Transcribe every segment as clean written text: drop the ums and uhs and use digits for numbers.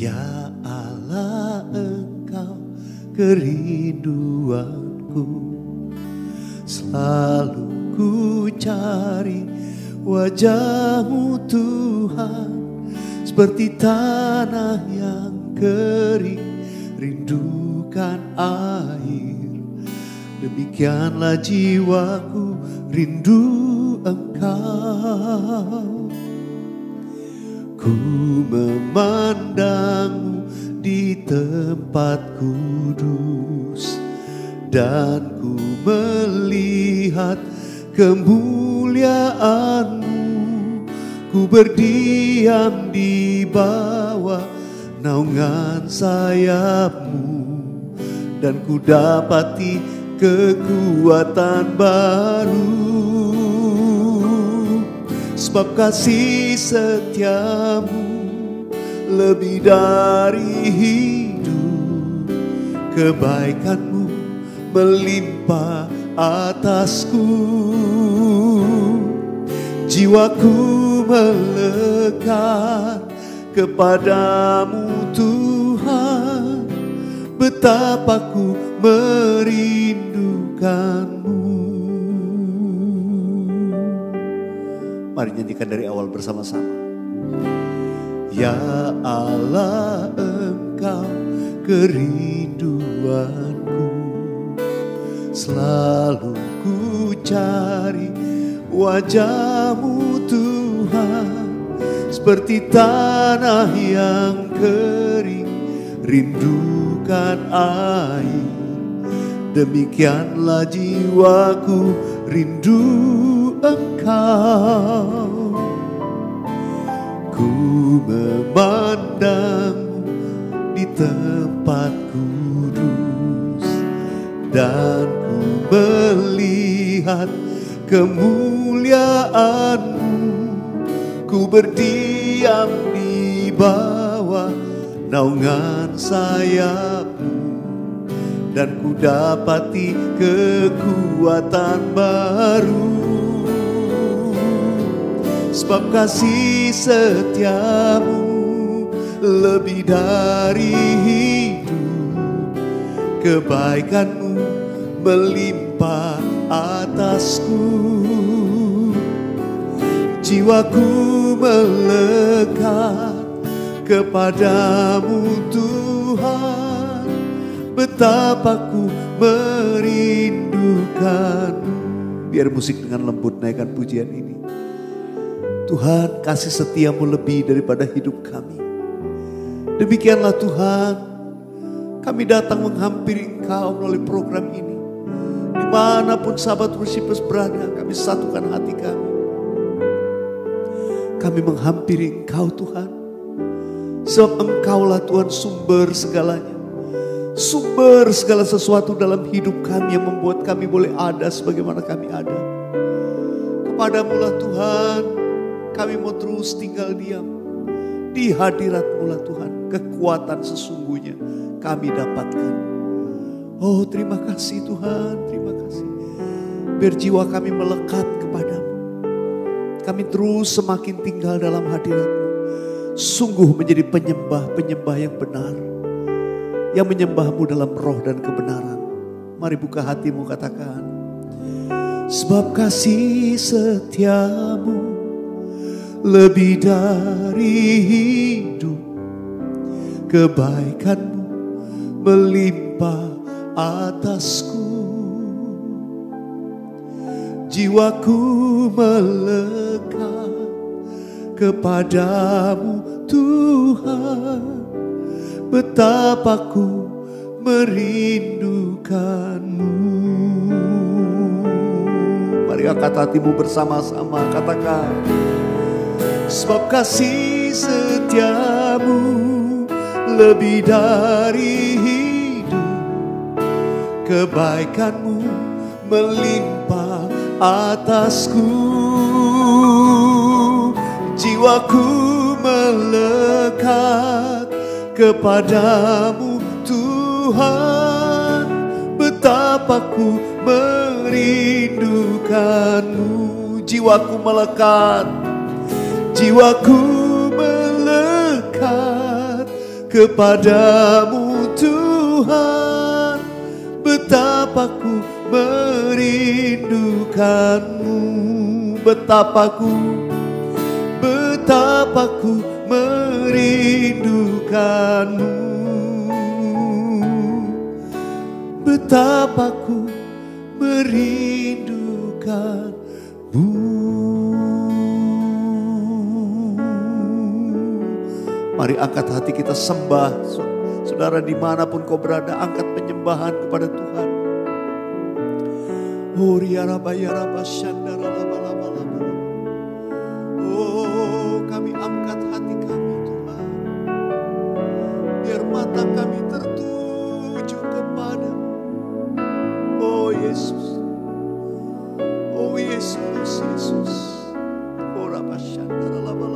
Ya Allah, Engkau kerinduanku, selalu ku cari wajah-Mu Tuhan, seperti tanah yang kering rindukan air. Demikianlah jiwaku rindu Engkau. Ku memandang-Mu di tempat kudus, dan ku melihat kemuliaan-Mu. Ku berdiam di bawah naungan sayap-Mu, dan ku dapati kekuatan baru. Sebab kasih setia-Mu lebih dari hidup, kebaikan-Mu melimpah atasku. Jiwaku melekat kepadamu Tuhan, betapa ku merindukan-Mu. Mari nyanyikan dari awal bersama-sama. Ya Allah, Engkau kerinduanku, selalu ku cari wajah-Mu Tuhan, seperti tanah yang kering rindukan air. Demikianlah jiwaku rindu Engkau. Ku memandang di tempat kudus, dan ku melihat kemuliaan-Mu. Ku berdiam di bawah naungan sayap-Mu, dan ku dapati kekuatan baru. Sebab kasih setia-Mu lebih dari hidup, kebaikan-Mu melimpah atasku. Jiwaku melekat kepadamu Tuhan, betapa ku merindukan-Mu. Biar musik dengan lembut naikkan pujian ini. Tuhan, kasih setia-Mu lebih daripada hidup kami. Demikianlah Tuhan, kami datang menghampiri Engkau melalui program ini. Dimanapun sahabat worshipers berada, kami satukan hati kami. Kami menghampiri Engkau Tuhan, sebab Engkaulah Tuhan sumber segalanya. Sumber segala sesuatu dalam hidup kami yang membuat kami boleh ada sebagaimana kami ada. Kepadamu-lah Tuhan, kami mau terus tinggal diam. Di hadirat-Mu lah Tuhan, kekuatan sesungguhnya kami dapatkan. Oh, terima kasih Tuhan, terima kasih. Biar jiwa kami melekat kepadamu. Kami terus semakin tinggal dalam hadirat-Mu. Sungguh menjadi penyembah-penyembah yang benar, yang menyembah-Mu dalam roh dan kebenaran. Mari buka hatimu, katakan. Sebab kasih setia-Mu lebih dari hidup, kebaikan-Mu melimpah atasku. Jiwaku melekat kepadamu Tuhan, betapa ku merindukan-Mu. Mari angkat hatimu bersama-sama, katakan. Sebab kasih setia-Mu lebih dari hidup, kebaikan-Mu melimpah atasku. Jiwaku melekat kepadamu Tuhan, betapa ku merindukan-Mu. Jiwaku melekat, jiwaku melekat kepadamu Tuhan, betapa ku merindukanmu, betapa ku merindukanmu, betapa ku merindukanmu. Mari angkat hati kita sembah. Saudara dimanapun kau berada, angkat penyembahan kepada Tuhan. Oh, kami angkat hati kami Tuhan. Biar mata kami tertuju kepada. Oh Yesus. Oh Yesus, Yesus. Oh Rabashandara laba.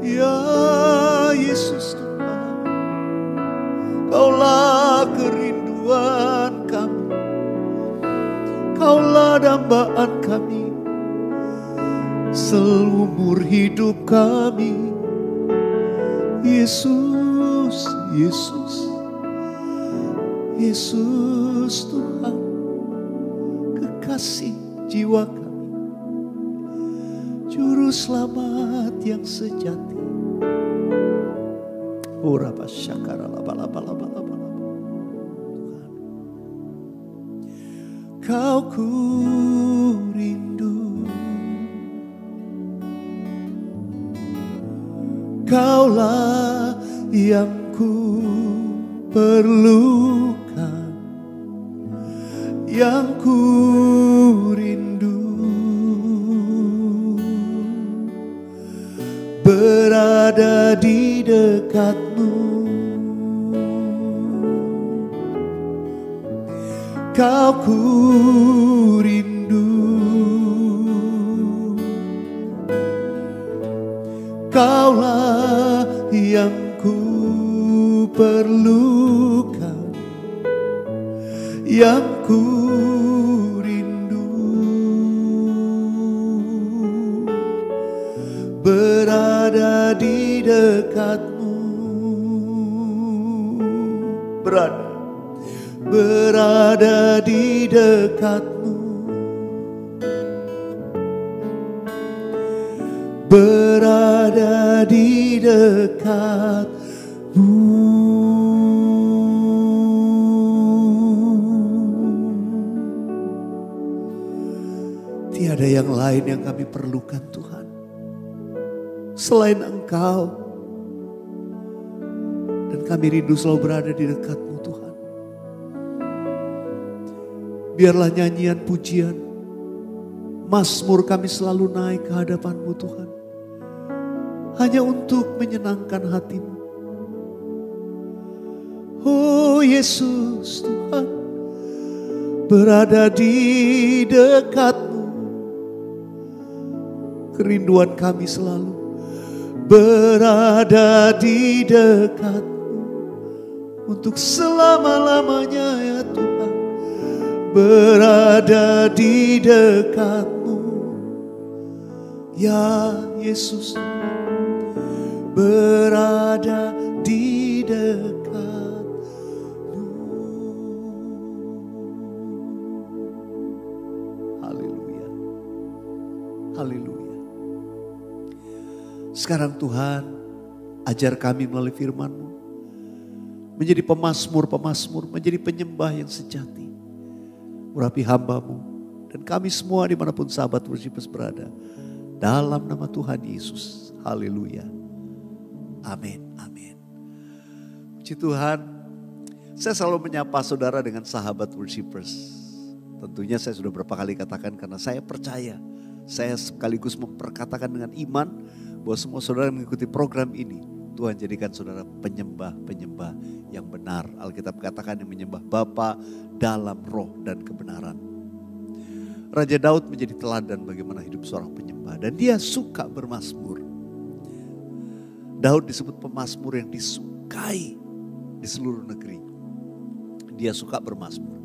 Ya Yesus Tuhan, Kaulah kerinduan kami, Kaulah dambaan kami, seumur hidup kami. Yesus, Yesus, Yesus Tuhan, kekasih jiwa kami, Juru Selamat yang sejati. Urapa syakara laba. Kau ku rindu, Kaulah yang ku perlukan, yang ku rindu, berada di dekatmu. Kau ku rindu, Kaulah yang ku perlukan, yang ku rindu, berada di dekatmu, berada di dekatmu, berada di dekatmu. Tiada yang lain yang kami perlukan Tuhan selain Engkau, dan kami rindu selalu berada di dekatmu Tuhan. Biarlah nyanyian pujian, mazmur kami selalu naik ke hadapan-Mu Tuhan, hanya untuk menyenangkan hati-Mu. Oh Yesus Tuhan, berada di dekat-Mu, kerinduan kami selalu berada di dekat-Mu untuk selama-lamanya ya Tuhan. Berada di dekat-Mu ya Yesus, berada di dekat-Mu. Haleluya, haleluya. Sekarang Tuhan, ajar kami melalui firman-Mu menjadi pemazmur-pemazmur, menjadi penyembah yang sejati. Urapi hamba-Mu dan kami semua dimanapun sahabat worshipers berada. Dalam nama Tuhan Yesus. Haleluya. Amin. Amin. Puji Tuhan. Saya selalu menyapa saudara dengan sahabat worshipers. Tentunya saya sudah berapa kali katakan karena saya percaya. Saya sekaligus memperkatakan dengan iman bahwa semua saudara yang mengikuti program ini, Tuhan jadikan saudara penyembah-penyembah yang benar. Alkitab katakan yang menyembah Bapa dalam roh dan kebenaran. Raja Daud menjadi teladan bagaimana hidup seorang penyembah. Dan dia suka bermazmur. Daud disebut pemazmur yang disukai di seluruh negeri. Dia suka bermazmur.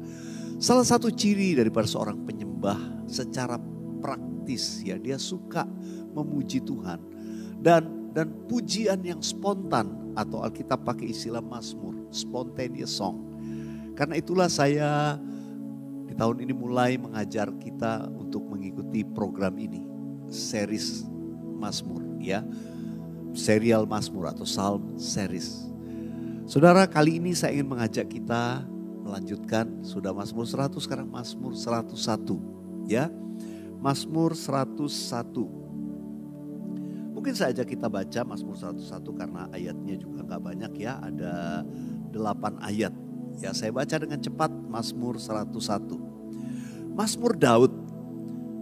Salah satu ciri daripada seorang penyembah secara praktis ya, dia suka memuji Tuhan. Dan dan pujian yang spontan, atau Alkitab pakai istilah mazmur, spontaneous song. Karena itulah saya di tahun ini mulai mengajar kita untuk mengikuti program ini, series mazmur ya, serial mazmur atau psalm series. Saudara, kali ini saya ingin mengajak kita melanjutkan, sudah mazmur 100, sekarang mazmur 101 ya. Mazmur 101. Mungkin saja kita baca mazmur 101 karena ayatnya juga gak banyak ya, ada 8 ayat. Ya, saya baca dengan cepat mazmur 101. Mazmur Daud.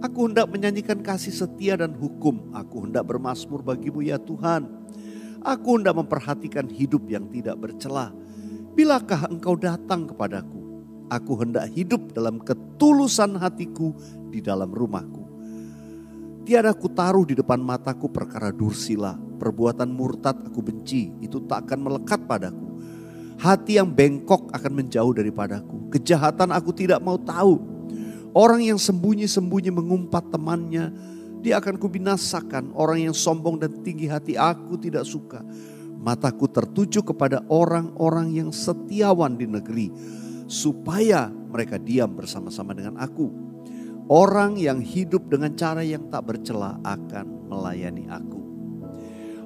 Aku hendak menyanyikan kasih setia dan hukum. Aku hendak bermazmur bagimu ya Tuhan. Aku hendak memperhatikan hidup yang tidak bercela. Bilakah engkau datang kepadaku? Aku hendak hidup dalam ketulusan hatiku di dalam rumahku. Tiada ku taruh di depan mataku perkara dursila. Perbuatan murtad aku benci, itu tak akan melekat padaku. Hati yang bengkok akan menjauh daripadaku. Kejahatan aku tidak mau tahu. Orang yang sembunyi-sembunyi mengumpat temannya, dia akan kubinasakan. Orang yang sombong dan tinggi hati aku tidak suka. Mataku tertuju kepada orang-orang yang setiawan di negeri, supaya mereka diam bersama-sama dengan aku. Orang yang hidup dengan cara yang tak bercela akan melayani aku.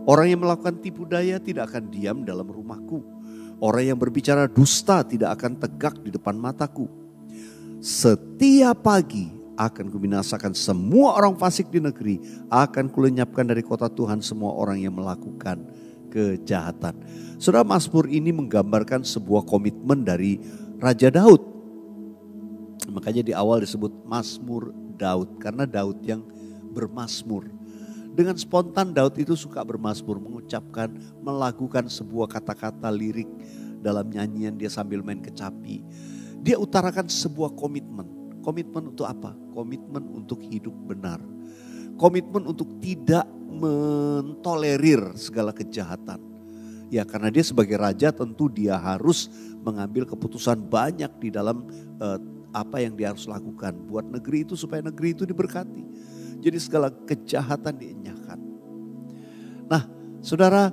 Orang yang melakukan tipu daya tidak akan diam dalam rumahku. Orang yang berbicara dusta tidak akan tegak di depan mataku. Setiap pagi akan kubinasakan semua orang fasik di negeri. Akan kulenyapkan dari kota Tuhan semua orang yang melakukan kejahatan. Saudara, mazmur ini menggambarkan sebuah komitmen dari Raja Daud. Makanya di awal disebut mazmur Daud, karena Daud yang bermazmur. Dengan spontan Daud itu suka bermazmur, mengucapkan, melakukan sebuah kata-kata lirik dalam nyanyian dia sambil main kecapi. Dia utarakan sebuah komitmen. Komitmen untuk apa? Komitmen untuk hidup benar. Komitmen untuk tidak mentolerir segala kejahatan. Ya, karena dia sebagai raja tentu dia harus mengambil keputusan banyak di dalam apa yang dia harus lakukan. Buat negeri itu, supaya negeri itu diberkati. Jadi segala kejahatan dienyahkan. Nah, saudara,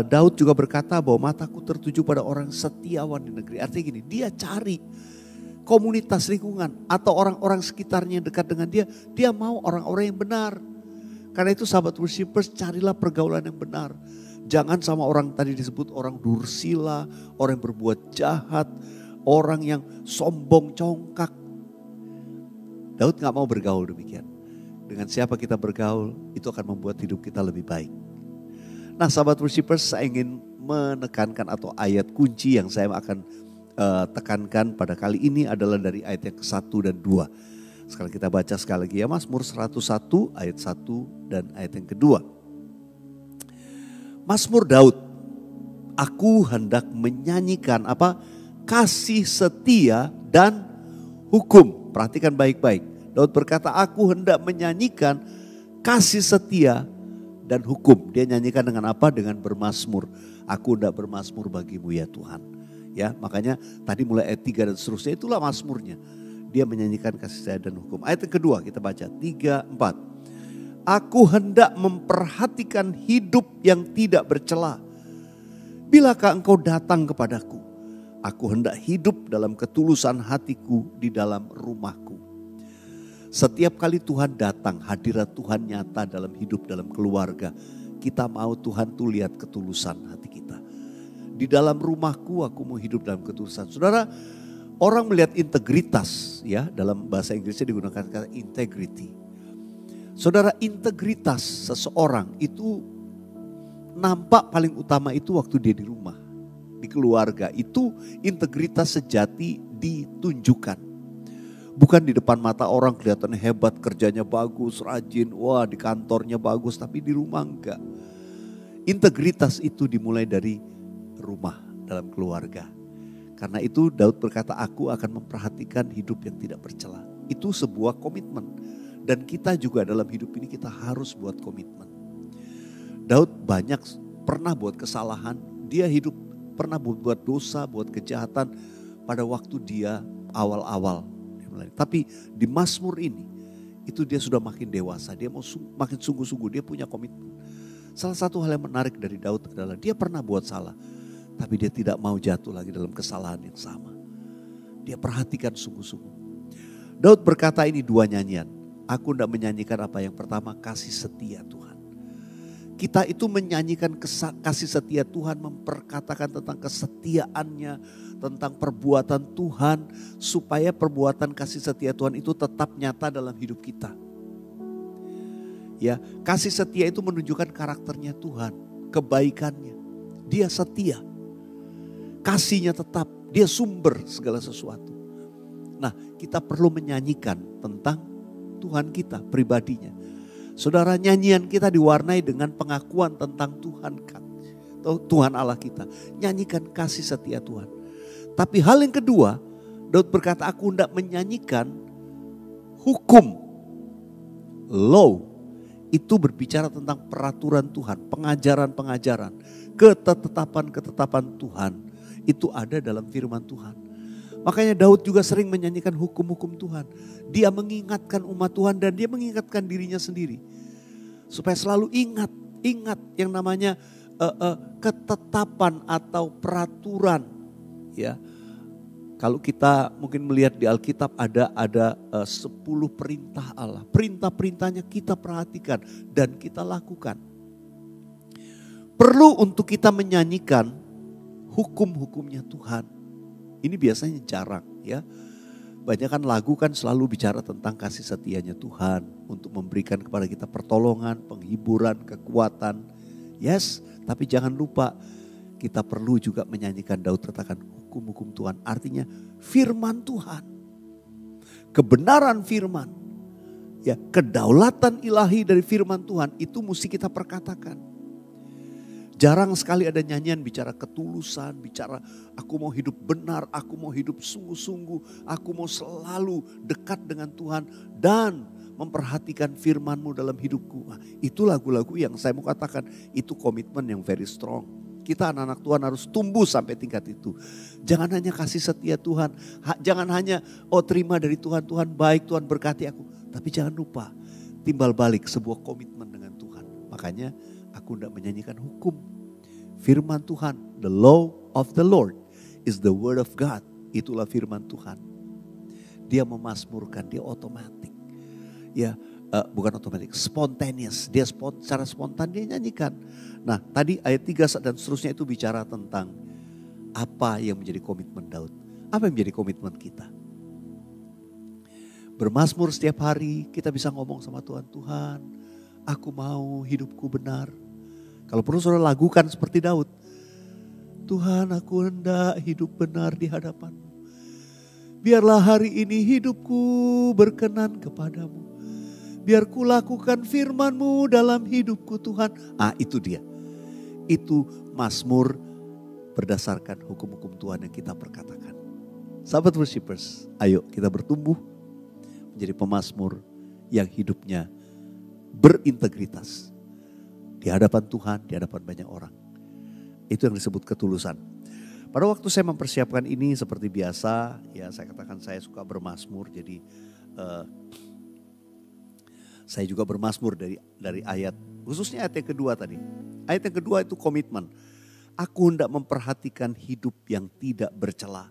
Daud juga berkata bahwa mataku tertuju pada orang setiawan di negeri. Artinya gini, dia cari komunitas lingkungan atau orang-orang sekitarnya yang dekat dengan dia. Dia mau orang-orang yang benar. Karena itu sahabat worshipers, carilah pergaulan yang benar. Jangan sama orang tadi disebut orang dursila, orang yang berbuat jahat, orang yang sombong, congkak. Daud gak mau bergaul demikian. Dengan siapa kita bergaul, itu akan membuat hidup kita lebih baik. Nah, sahabat worshipers, saya ingin menekankan atau ayat kunci yang saya akan tekankan pada kali ini adalah dari ayat yang ke-1 dan 2. Sekarang kita baca sekali lagi ya, Mazmur 101 ayat 1 dan ayat yang kedua. Mazmur Daud, aku hendak menyanyikan apa? Kasih setia dan hukum. Perhatikan baik-baik. Daud berkata, aku hendak menyanyikan kasih setia dan hukum. Dia nyanyikan dengan apa? Dengan bermazmur. Aku hendak bermazmur bagimu ya Tuhan. Ya, makanya tadi mulai ayat 3 dan seterusnya, itulah mazmurnya. Dia menyanyikan kasih setia dan hukum. Ayat yang kedua kita baca 3, 4. Aku hendak memperhatikan hidup yang tidak bercela. Bilakah engkau datang kepadaku? Aku hendak hidup dalam ketulusan hatiku di dalam rumahku. Setiap kali Tuhan datang, hadirat Tuhan nyata dalam hidup, dalam keluarga. Kita mau Tuhan tuh lihat ketulusan hati kita. Di dalam rumahku aku mau hidup dalam ketulusan. Saudara, orang melihat integritas, ya, dalam bahasa Inggrisnya digunakan kata integrity. Saudara, integritas seseorang itu nampak paling utama itu waktu dia di rumah, di keluarga. Itu integritas sejati ditunjukkan. Bukan di depan mata orang kelihatan hebat, kerjanya bagus, rajin, wah di kantornya bagus, tapi di rumah enggak. Integritas itu dimulai dari rumah, dalam keluarga. Karena itu Daud berkata, aku akan memperhatikan hidup yang tidak bercela. Itu sebuah komitmen. Dan kita juga dalam hidup ini kita harus buat komitmen. Daud banyak pernah buat kesalahan, dia hidup pernah buat dosa, buat kejahatan pada waktu dia awal-awal. Tapi di Mazmur ini, itu dia sudah makin dewasa, dia mau makin sungguh-sungguh, dia punya komitmen. Salah satu hal yang menarik dari Daud adalah dia pernah buat salah. Tapi dia tidak mau jatuh lagi dalam kesalahan yang sama. Dia perhatikan sungguh-sungguh. Daud berkata ini dua nyanyian. Aku tidak menyanyikan apa yang pertama, kasih setia Tuhan. Kita itu menyanyikan kasih setia Tuhan, memperkatakan tentang kesetiaannya, tentang perbuatan Tuhan, supaya perbuatan kasih setia Tuhan itu tetap nyata dalam hidup kita. Ya, kasih setia itu menunjukkan karakternya Tuhan, kebaikannya. Dia setia, kasihnya tetap, dia sumber segala sesuatu. Nah, kita perlu menyanyikan tentang Tuhan kita, pribadinya. Saudara, nyanyian kita diwarnai dengan pengakuan tentang Tuhan kan. Tuhan Allah kita. Nyanyikan kasih setia Tuhan. Tapi hal yang kedua, Daud berkata, aku hendak menyanyikan hukum. Law. Itu berbicara tentang peraturan Tuhan, pengajaran-pengajaran, ketetapan-ketetapan Tuhan. Itu ada dalam firman Tuhan. Makanya Daud juga sering menyanyikan hukum-hukum Tuhan. Dia mengingatkan umat Tuhan dan dia mengingatkan dirinya sendiri. Supaya selalu ingat yang namanya ketetapan atau peraturan. Ya, kalau kita mungkin melihat di Alkitab ada 10 perintah Allah. Perintah-perintahnya kita perhatikan dan kita lakukan. Perlu untuk kita menyanyikan hukum-hukumnya Tuhan. Ini biasanya jarang ya. Banyak kan lagu kan selalu bicara tentang kasih setianya Tuhan. Untuk memberikan kepada kita pertolongan, penghiburan, kekuatan. Yes, tapi jangan lupa kita perlu juga menyanyikan, Daud katakan hukum-hukum Tuhan. Artinya firman Tuhan. Kebenaran firman. Ya, kedaulatan ilahi dari firman Tuhan itu mesti kita perkatakan. Jarang sekali ada nyanyian bicara ketulusan, bicara aku mau hidup benar, aku mau hidup sungguh-sungguh, aku mau selalu dekat dengan Tuhan dan memperhatikan firman-Mu dalam hidupku. Nah, itu lagu-lagu yang saya mau katakan itu komitmen yang very strong. Kita anak-anak Tuhan harus tumbuh sampai tingkat itu. Jangan hanya kasih setia Tuhan, jangan hanya terima dari Tuhan, Tuhan baik, Tuhan berkati aku. Tapi jangan lupa timbal balik sebuah komitmen dengan Tuhan. Makanya aku hendak menyanyikan hukum. Firman Tuhan, the law of the Lord is the word of God. Itulah firman Tuhan. Dia memasmurkan, dia otomatis. Ya, bukan otomatis, spontaneous. Dia secara spontan dia nyanyikan. Nah, tadi ayat 3 dan seterusnya itu bicara tentang apa yang menjadi komitmen Daud. Apa yang menjadi komitmen kita? Bermazmur setiap hari kita bisa ngomong sama Tuhan, Tuhan, aku mau hidupku benar. Kalau perlu saudara lagukan seperti Daud. Tuhan, aku hendak hidup benar di hadapan-Mu. Biarlah hari ini hidupku berkenan kepadamu. Biar ku lakukan firman-Mu dalam hidupku Tuhan. Itu dia. Itu mazmur berdasarkan hukum-hukum Tuhan yang kita perkatakan. Sahabat worshipers, ayo kita bertumbuh menjadi pemazmur yang hidupnya berintegritas. Di hadapan Tuhan, di hadapan banyak orang. Itu yang disebut ketulusan. Pada waktu saya mempersiapkan ini seperti biasa, ya saya katakan saya suka bermazmur. Jadi saya juga bermazmur dari ayat, khususnya ayat yang kedua tadi. Ayat yang kedua itu komitmen. Aku hendak memperhatikan hidup yang tidak bercela.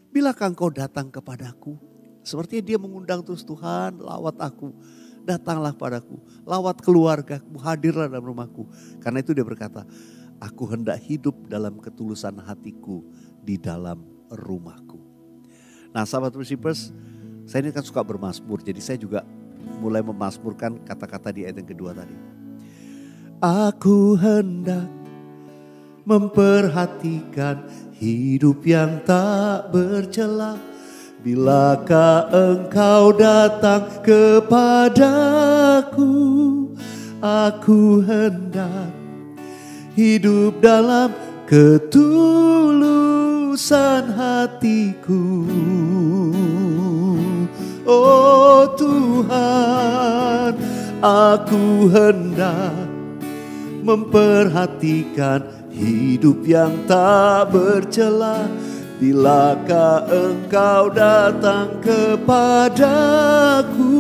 Bilakah engkau datang kepadaku? Sepertinya dia mengundang terus, Tuhan lawat aku. Datanglah padaku, lawat keluargaku, hadirlah dalam rumahku. Karena itu dia berkata, aku hendak hidup dalam ketulusan hatiku di dalam rumahku. Nah sahabat worshipers, saya ini kan suka bermazmur. Jadi saya juga mulai memazmurkan kata-kata di ayat yang kedua tadi. Aku hendak memperhatikan hidup yang tak bercela. Bilakah engkau datang kepadaku, aku hendak hidup dalam ketulusan hatiku. Oh Tuhan, aku hendak memperhatikan hidup yang tak bercela. Bilakah engkau datang kepadaku,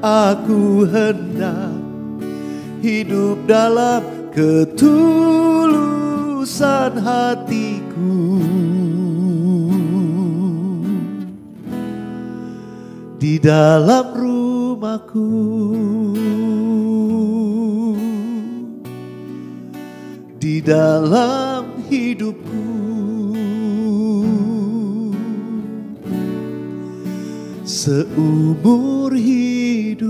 aku hendak hidup dalam ketulusan hatiku. Di dalam rumahku, di dalam hidupku, seumur hidupku.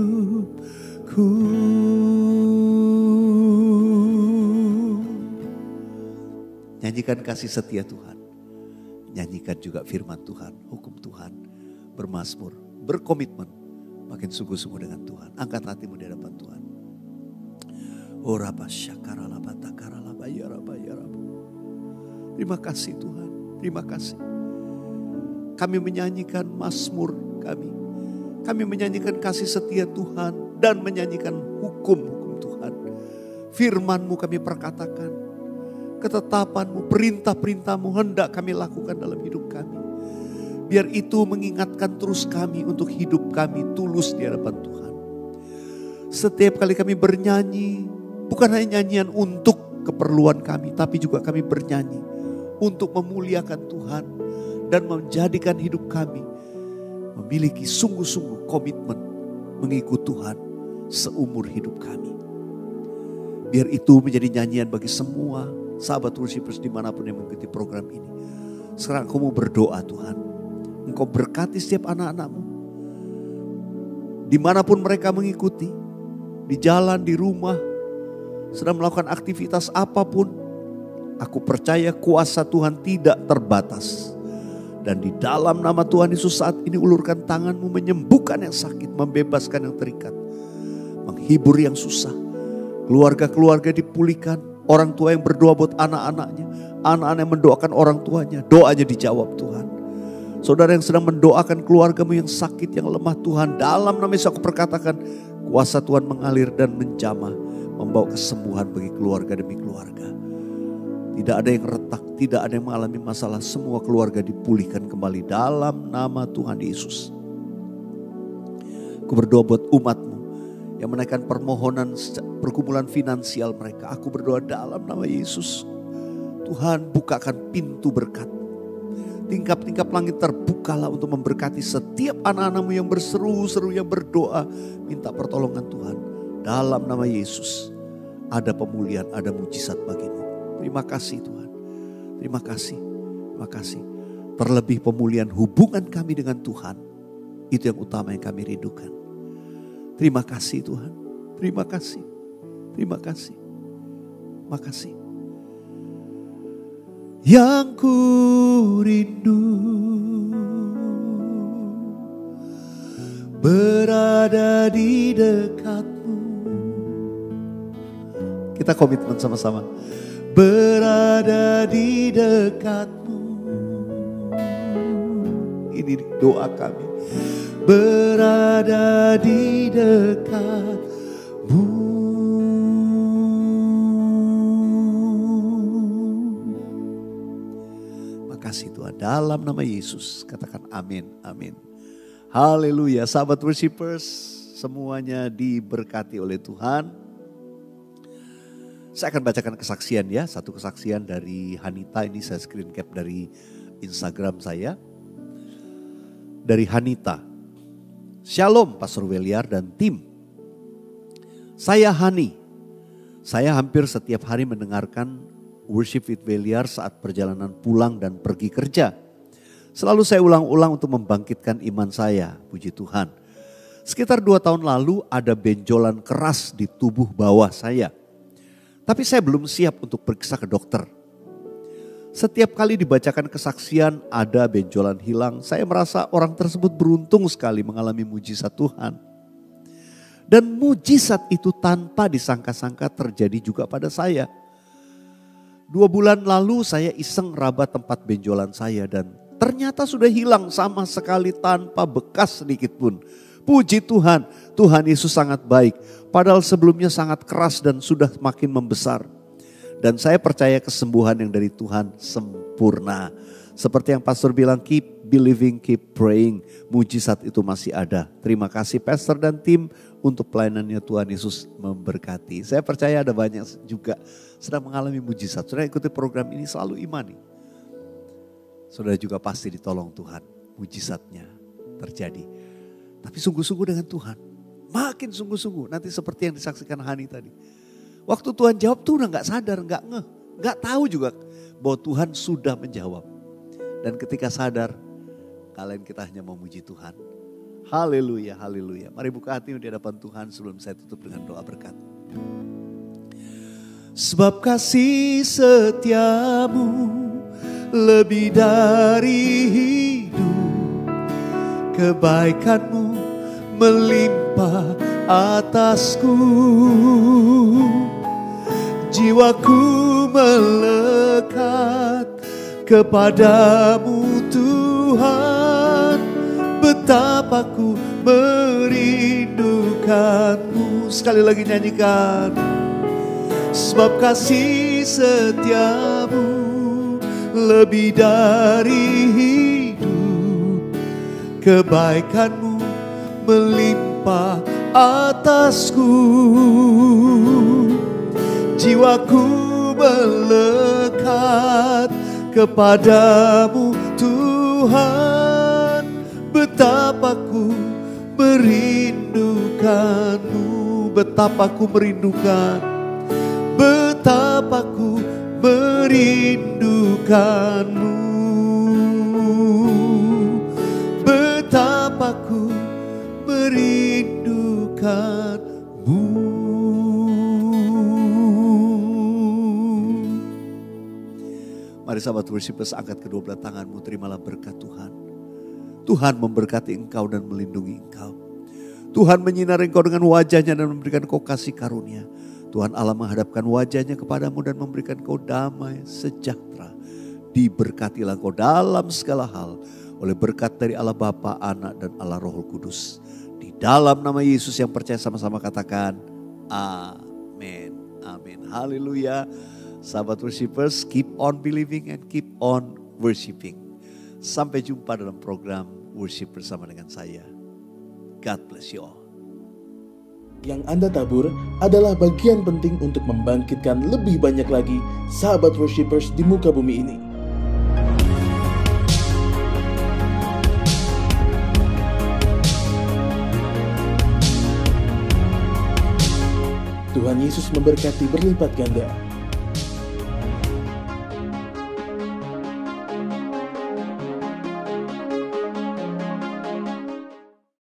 Nyanyikan kasih setia Tuhan, nyanyikan juga firman Tuhan, hukum Tuhan, bermazmur, berkomitmen, makin sungguh-sungguh dengan Tuhan. Angkat hatimu di hadapan Tuhan. Terima kasih Tuhan, terima kasih. Kami menyanyikan mazmur kami. Kami menyanyikan kasih setia Tuhan dan menyanyikan hukum-hukum Tuhan. Firman-Mu kami perkatakan. Ketetapan-Mu, perintah-perintah-Mu hendak kami lakukan dalam hidup kami. Biar itu mengingatkan terus kami untuk hidup kami tulus di hadapan Tuhan. Setiap kali kami bernyanyi, bukan hanya nyanyian untuk keperluan kami, tapi juga kami bernyanyi untuk memuliakan Tuhan dan menjadikan hidup kami memiliki sungguh-sungguh komitmen mengikut Tuhan seumur hidup kami. Biar itu menjadi nyanyian bagi semua sahabat worshipers dimanapun yang mengikuti program ini. Sekarang aku mau berdoa Tuhan. Engkau berkati setiap anak-anak-Mu. Dimanapun mereka mengikuti. Di jalan, di rumah. Sedang melakukan aktivitas apapun. Aku percaya kuasa Tuhan tidak terbatas. Dan di dalam nama Tuhan Yesus saat ini ulurkan tangan-Mu menyembuhkan yang sakit. Membebaskan yang terikat. Menghibur yang susah. Keluarga-keluarga dipulihkan. Orang tua yang berdoa buat anak-anaknya. Anak-anak yang mendoakan orang tuanya. Doanya dijawab Tuhan. Saudara yang sedang mendoakan keluargamu yang sakit, yang lemah Tuhan. Dalam nama Yesus aku perkatakan. Kuasa Tuhan mengalir dan menjamah. Membawa kesembuhan bagi keluarga demi keluarga. Tidak ada yang retak. Tidak ada yang mengalami masalah. Semua keluarga dipulihkan kembali dalam nama Tuhan Yesus. Aku berdoa buat umat-Mu yang menaikkan permohonan pergumulan finansial mereka. Aku berdoa dalam nama Yesus. Tuhan bukakan pintu berkat. Tingkap-tingkap langit terbukalah untuk memberkati setiap anak-anak-Mu yang berseru-seru, yang berdoa. Minta pertolongan Tuhan. Dalam nama Yesus. Ada pemulihan, ada mujizat bagimu. Terima kasih Tuhan. Terima kasih. Terima kasih. Terlebih pemulihan hubungan kami dengan Tuhan. Itu yang utama yang kami rindukan. Terima kasih Tuhan. Terima kasih. Terima kasih. Terima kasih. Yang ku rindu berada di dekat-Mu. Kita komitmen sama-sama. Berada di dekat-Mu. Ini doa kami. Berada di dekat-Mu. Makasih Tuhan. Dalam nama Yesus katakan amin, amin. Haleluya. Sahabat worshipers, semuanya diberkati oleh Tuhan. Saya akan bacakan kesaksian ya. Satu kesaksian dari Hanita. Ini saya screen cap dari Instagram saya. Dari Hanita. Shalom Pastor Weliar dan tim. Saya Hani. Saya hampir setiap hari mendengarkan Worship with Weliar saat perjalanan pulang dan pergi kerja. Selalu saya ulang-ulang untuk membangkitkan iman saya. Puji Tuhan. Sekitar 2 tahun lalu ada benjolan keras di tubuh bawah saya. Tapi saya belum siap untuk periksa ke dokter. Setiap kali dibacakan kesaksian ada benjolan hilang, saya merasa orang tersebut beruntung sekali mengalami mujizat Tuhan. Dan mujizat itu tanpa disangka-sangka terjadi juga pada saya. 2 bulan lalu saya iseng raba tempat benjolan saya dan ternyata sudah hilang sama sekali tanpa bekas sedikit pun. Puji Tuhan, Tuhan Yesus sangat baik. Padahal sebelumnya sangat keras dan sudah makin membesar. Dan saya percaya kesembuhan yang dari Tuhan sempurna. Seperti yang pastor bilang, believing, keep praying. Mujizat itu masih ada. Terima kasih pastor dan tim untuk pelayanannya. Tuhan Yesus memberkati. Saya percaya ada banyak juga sedang mengalami mujizat. Saudara ikuti program ini selalu imani. Saudara juga pasti ditolong Tuhan. Mujizatnya terjadi. Tapi sungguh-sungguh dengan Tuhan. Makin sungguh-sungguh. Nanti seperti yang disaksikan Hani tadi. Waktu Tuhan jawab tuh udah gak sadar, gak ngeh. Gak tahu juga bahwa Tuhan sudah menjawab. Dan ketika sadar, kalian kita hanya memuji Tuhan. Haleluya, haleluya. Mari buka hati di hadapan Tuhan sebelum saya tutup dengan doa berkat. Sebab kasih setiamu lebih dari hidup, kebaikanmu melimpah atasku. Jiwaku melekat kepadamu Tuhan, betapa ku merindukanmu. Sekali lagi nyanyikan. Sebab kasih setiamu lebih dari hidup, kebaikanmu melimpah atasku. Jiwaku melekat kepadamu Tuhan, betapa ku merindukanmu. Betapa ku merindukan, betapa ku merindukanmu, betapa ku merindukanmu. Mari sahabat worshipers, angkat kedua belah tanganmu, terimalah berkat Tuhan. Tuhan memberkati engkau dan melindungi engkau. Tuhan menyinari engkau dengan wajahnya dan memberikan engkau kasih karunia. Tuhan Allah menghadapkan wajahnya kepadamu dan memberikan engkau damai sejahtera. Diberkatilah engkau dalam segala hal oleh berkat dari Allah Bapa, Anak dan Allah Roh Kudus. Di dalam nama Yesus yang percaya sama-sama katakan amin. Amin. Haleluya. Sahabat worshipers, keep on believing and keep on worshiping. Sampai jumpa dalam program worship bersama dengan saya. God bless you all. Yang Anda tabur adalah bagian penting untuk membangkitkan lebih banyak lagi sahabat worshipers di muka bumi ini. Tuhan Yesus memberkati berlipat ganda.